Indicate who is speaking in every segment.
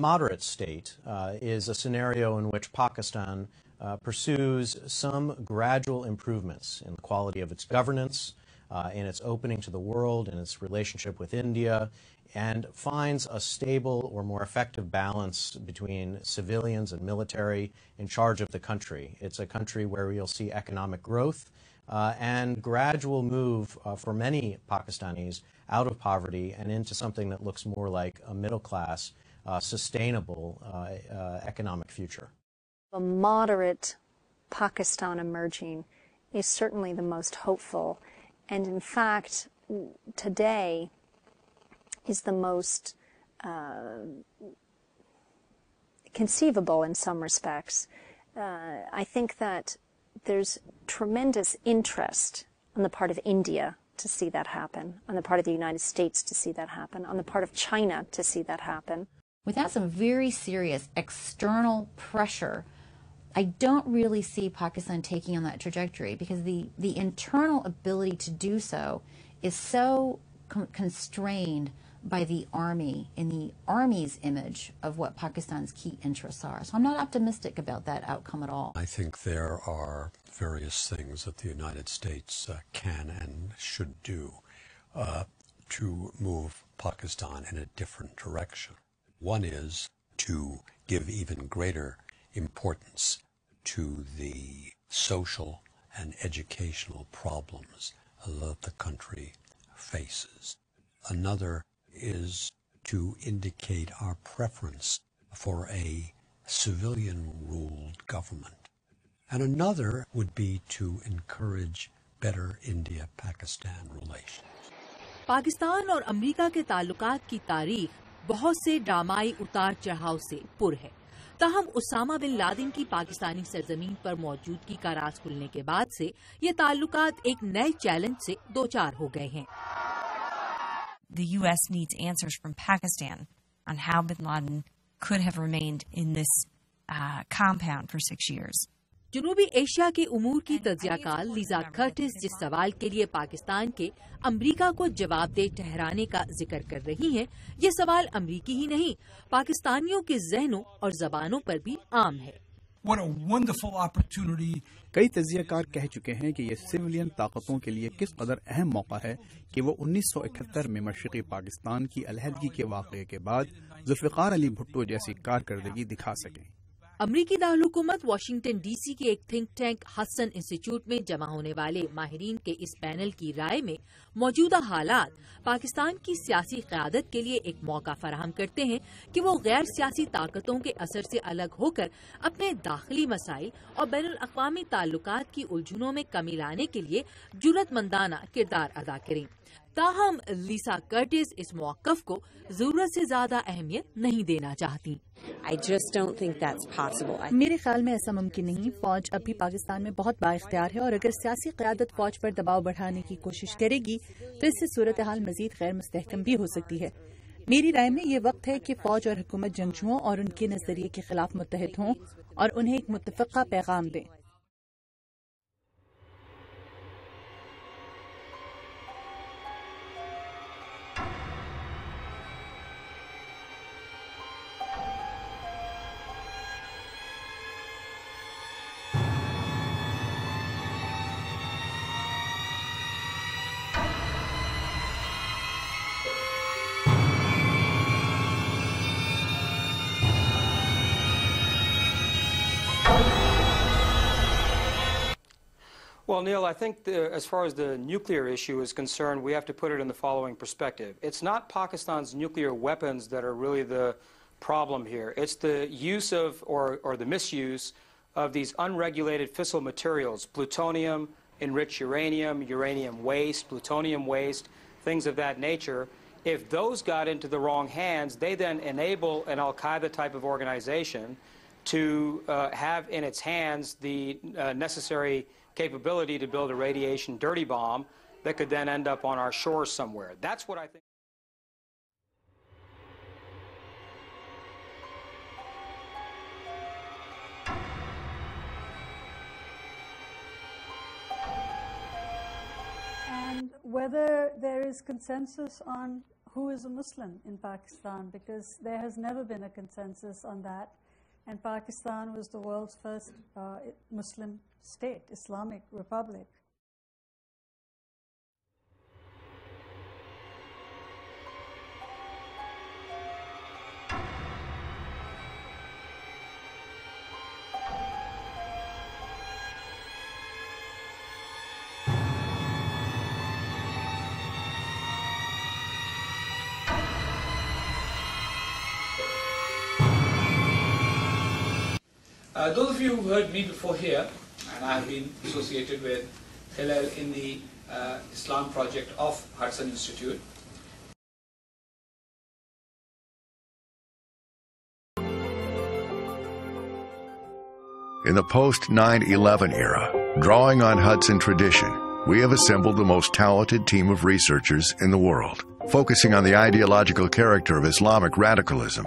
Speaker 1: moderate state is a scenario in which Pakistan pursues some gradual improvements in the quality of its governance, in its opening to the world, in its relationship with India, and finds a stable or more effective balance between civilians and military in charge of the country. It's a country where you'll see economic growth and gradual move for many Pakistanis out of poverty and into something that looks more like a middle-class, sustainable economic future.
Speaker 2: A moderate Pakistan emerging is certainly the most hopeful, and in fact, today is the most conceivable in some respects. I think that there's tremendous interest on the part of India to see that happen, on the part of the United States to see that happen, on the part of China to see that happen.
Speaker 3: Without some very serious external pressure, I don't really see Pakistan taking on that trajectory, because the internal ability to do so is so constrained by the army and the army's image of what Pakistan's key interests are. So I'm not optimistic about that outcome at all.
Speaker 4: I think there are various things that the United States can and should do to move Pakistan in a different direction. One is to give even greater importance to the social and educational problems that the country faces. Another is to indicate our preference for a civilian-ruled government. And another would be to encourage better India-Pakistan relations.
Speaker 5: Pakistan और America के ताल्लुकात की तारीख बहुत से ड्रामाई उतार चढ़ाव से पुर है। ताहम उसामा बिन लादेन की पाकिस्तानी सरजमीन पर मौजूदगी का राज खुलने के बाद से ये ताल्लुकात एक नए चैलेंज से दो चार हो गए हैं।
Speaker 6: The U.S. needs answers from Pakistan on how bin Laden could have remained in this compound for 6 years.
Speaker 5: जनूबी एशिया के उमूर की तज्जियाकार लीजा कर्टिस जिस सवाल के लिए पाकिस्तान के अमेरिका को जवाबदेह ठहराने का जिक्र कर रही हैं, ये सवाल अमेरिकी ही नहीं, पाकिस्तानियों के जहनों और जबानों पर भी आम है।
Speaker 7: What a wonderful opportunity.
Speaker 8: कई तज्जियाकार कह चुके हैं कि ये सिविलियन ताकतों के लिए किस कदर अहम मौका है कि वो 1971 में मशरक़ी पाकिस्तान की अलहदगी के वाक़े के बाद जुल्फ़िकार अली भुट्टो जैसी कारकर्दगी दिखा सकें।
Speaker 5: अमरीकी दारुल-हुकूमत वाशिंगटन डीसी के एक थिंक टैंक हसन इंस्टीट्यूट में जमा होने वाले माहिरीन के इस पैनल की राय में मौजूदा हालात पाकिस्तान की सियासी क़यादत के लिए एक मौका फराहम करते हैं कि वो गैर सियासी ताकतों के असर से अलग होकर अपने दाखिली मसाइल और बैनुल-अक़वामी ताल्लुकात की उलझनों में कमी लाने के लिए जुर्रतमंदाना किरदार अदा करें। ताहम लीसा कर्टिस इस मौक़िफ़ को जरूरत से ज्यादा अहमियत नहीं देना चाहती।
Speaker 9: मेरे ख्याल में ऐसा मुमकिन नहीं। फौज अभी पाकिस्तान में बहुत बाइख्तियार है और अगर सियासी क़यादत फौज पर दबाव बढ़ाने की कोशिश करेगी तो इससे सूरत हाल मजीद गैर मुस्तहकम भी हो सकती है। मेरी राय में ये वक्त है कि फौज और हुकूमत जंगजुओं और उनके नजरिए के खिलाफ मुत्तहिद हों और उन्हें एक मुत्तफ़क़ा पैगाम दें।
Speaker 10: Well, Neil, I think as far as the nuclear issue is concerned, we have to put it in the following perspective. It's not Pakistan's nuclear weapons that are really the problem here. It's the use of, or the misuse of these unregulated fissile materials, plutonium, enriched uranium, uranium waste, plutonium waste, things of that nature. If those got into the wrong hands, they then enable an al-Qaeda type of organization to have in its hands the necessary capability to build a radiation dirty bomb that could then end up on our shores somewhere. That's what I think.
Speaker 11: And whether there is consensus on who is a Muslim in Pakistan, because there has never been a consensus on that. And Pakistan was the world's first Muslim state, Islamic republic.
Speaker 12: Those of you who heard me before here, and I have been associated with Hillel in the Islam project of Hudson Institute.
Speaker 13: In the post-9/11 era, drawing on Hudson tradition, we have assembled the most talented team of researchers in the world, focusing on the ideological character of Islamic radicalism.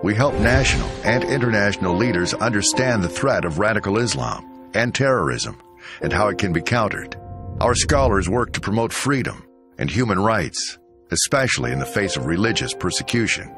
Speaker 13: We help national and international leaders understand the threat of radical Islam and terrorism and how it can be countered. Our scholars work to promote freedom and human rights, especially in the face of religious persecution.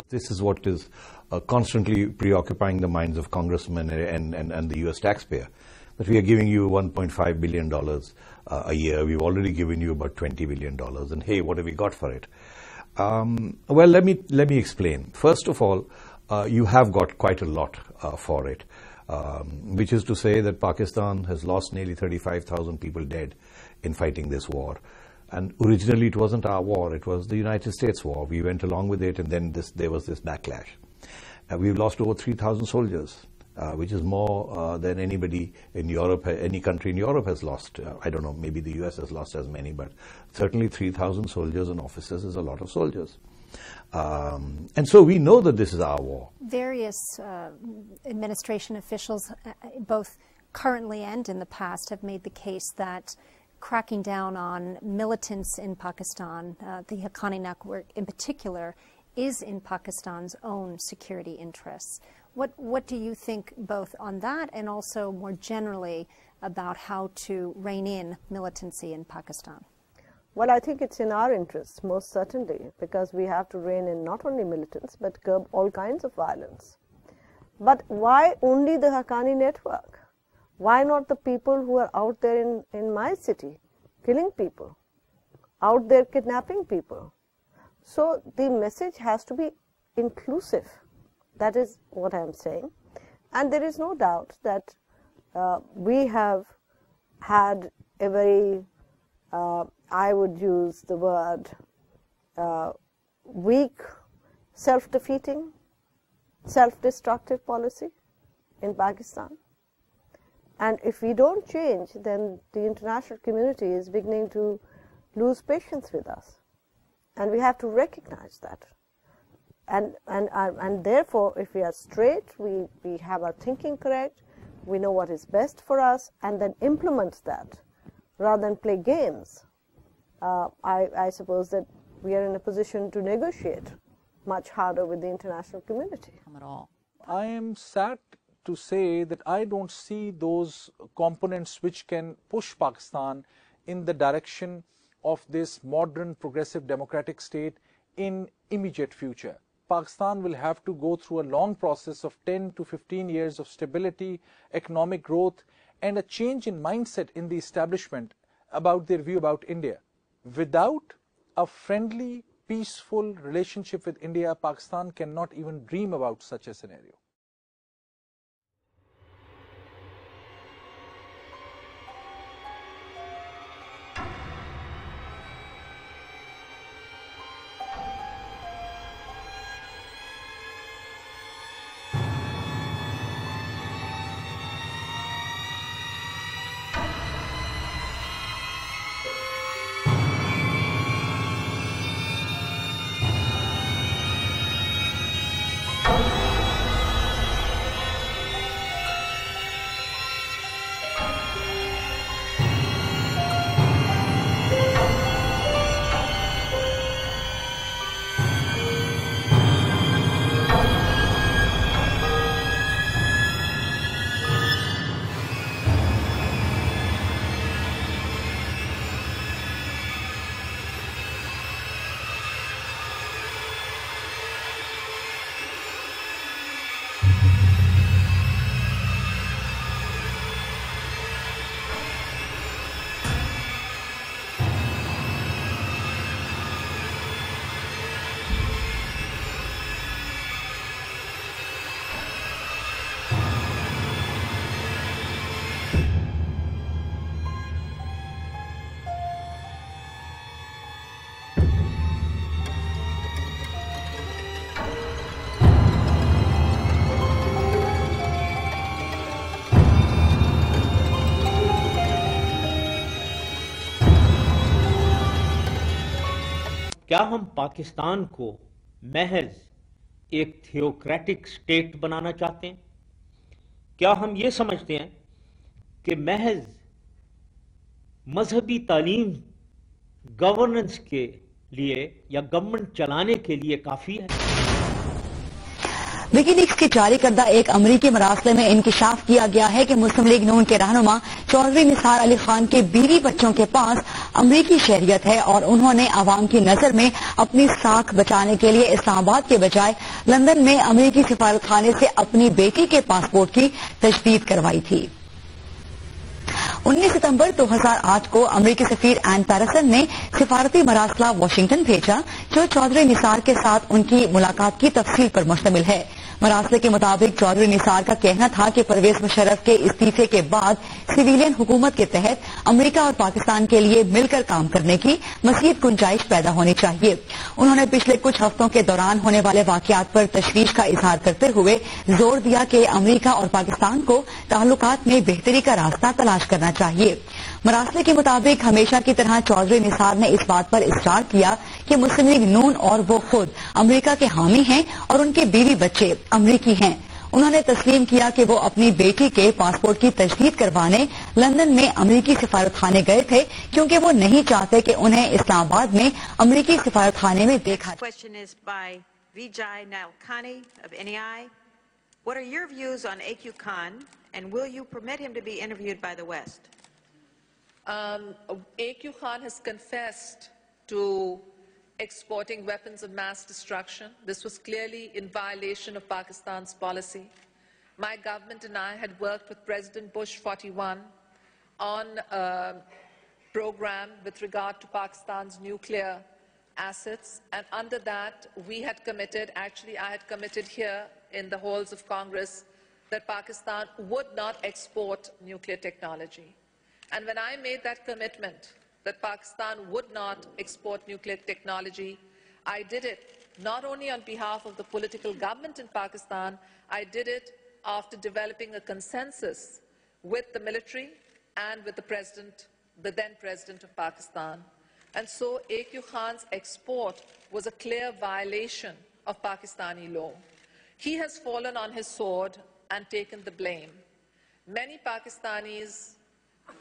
Speaker 14: This is what is constantly preoccupying the minds of congressmen and the U.S. taxpayer. But we are giving you $1.5 billion a year. We've already given you about $20 billion. And hey, what have we got for it? Well, let me explain. First of all, you have got quite a lot for it, which is to say that Pakistan has lost nearly 35,000 people dead in fighting this war. And originally it wasn't our war, it was the United States war. We went along with it, and then there was this backlash. We've lost over 3,000 soldiers, which is more than anybody in Europe, any country in Europe has lost. I don't know, maybe the US has lost as many, but certainly 3,000 soldiers and officers is a lot of soldiers. And so we know that this is our war.
Speaker 2: Various administration officials, both currently and in the past, have made the case that cracking down on militants in Pakistan, the Haqqani network in particular, is in Pakistan's own security interests. What do you think both on that and also more generally about how to rein in militancy in Pakistan?
Speaker 15: Well, I think it's in our interests, most certainly, because we have to rein in not only militants but curb all kinds of violence. But why only the Haqqani network? Why not the people who are out there in my city, killing people, out there kidnapping people? So the message has to be inclusive. That is what I am saying. And there is no doubt that we have had a very, I would use the word, weak, self-defeating, self-destructive policy in Pakistan. And if we don't change, then the international community is beginning to lose patience with us. And we have to recognize that. And therefore, if we are straight, we have our thinking correct, we know what is best for us, and then implement that rather than play games, I suppose that we are in a position to negotiate much harder with the international community.
Speaker 3: At all.
Speaker 16: I am sad to say that I don't see those components which can push Pakistan in the direction of this modern, progressive, democratic state in immediate future. Pakistan will have to go through a long process of 10 to 15 years of stability, economic growth, and a change in mindset in the establishment about their view about India. Without a friendly, peaceful relationship with India, Pakistan cannot even dream about such a scenario.
Speaker 17: کیا ہم پاکستان کو محض ایک theocratic state بنانا چاہتے ہیں؟ کیا ہم یہ سمجھتے ہیں کہ محض مذہبی تعلیم گورننس کے لیے یا گورنمنٹ چلانے کے لیے کافی ہے؟
Speaker 18: وکی لیکس کے جاری کردہ ایک امریکی مراسلے میں انکشاف کیا گیا ہے کہ مسلم لیگ نون کے رہنما چودھری نثار علی خان کے بیوی بچوں کے پاس امریکی شہریت ہے اور انہوں نے عوام کی نظر میں اپنی ساکھ بچانے کے لیے اسلام آباد کے بجائے لندن میں امریکی سفارت خانے سے اپنی بیٹی کے پاسپورٹ کی تجدید کروائی تھی۔ 19 ستمبر 2008 کو امریکی سفیر این پیرسن نے سفارتی مراسلہ واشنگٹن بھیجا جو چودھری نثار کے ساتھ ان کی ملاقات کی تفصیل پر مشتمل ہے۔ مراسلے کے مطابق چودھری نثار کا کہنا تھا کہ پرویز مشرف کے استعفے کے بعد سویلین حکومت کے تحت امریکہ اور پاکستان کے لیے مل کر کام کرنے کی مزید گنجائش پیدا ہونی چاہیے۔ انہوں نے پچھلے کچھ ہفتوں کے دوران ہونے والے واقعات پر تشویش کا اظہار کرتے ہوئے زور دیا کہ امریکہ اور پاکستان کو تعلقات میں بہتری کا راستہ تلاش کرنا چاہیے۔ مراسلے کے مطابق ہمیشہ کی طرح چودھری نثار نے اس بات پر اصرار کیا کہ مسلم لیگ نون اور وہ خود امریکہ کے حامی ہیں اور ان کے بیوی بچے امریکی ہیں۔ انہوں نے تسلیم کیا کہ وہ اپنی بیٹی کے پاسپورٹ کی تجدید کروانے لندن میں امریکی سفارت خانے گئے تھے کیونکہ وہ نہیں چاہتے کہ انہیں اسلام آباد میں امریکی سفارت خانے میں دیکھا جائے۔
Speaker 19: What are your views on A.Q. Khan, and will you permit him to be interviewed by the West?
Speaker 20: A.Q. Khan has confessed to exporting weapons of mass destruction. This was clearly in violation of Pakistan's policy. My government and I had worked with President Bush 41 on a program with regard to Pakistan's nuclear assets, and under that we had committed, actually I had committed here in the halls of Congress, that Pakistan would not export nuclear technology. And when I made that commitment that Pakistan would not export nuclear technology, I did it not only on behalf of the political government in Pakistan, I did it after developing a consensus with the military and with the then president of Pakistan. And so A.Q. Khan's export was a clear violation of Pakistani law. He has fallen on his sword and taken the blame. Many Pakistanis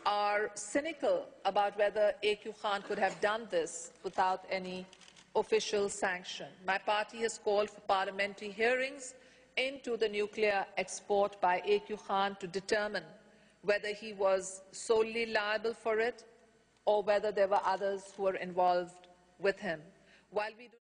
Speaker 20: are cynical about whether AQ Khan could have done this without any official sanction. My party has called for parliamentary hearings into the nuclear export by AQ Khan to determine whether he was solely liable for it or whether there were others who were involved with him. While we do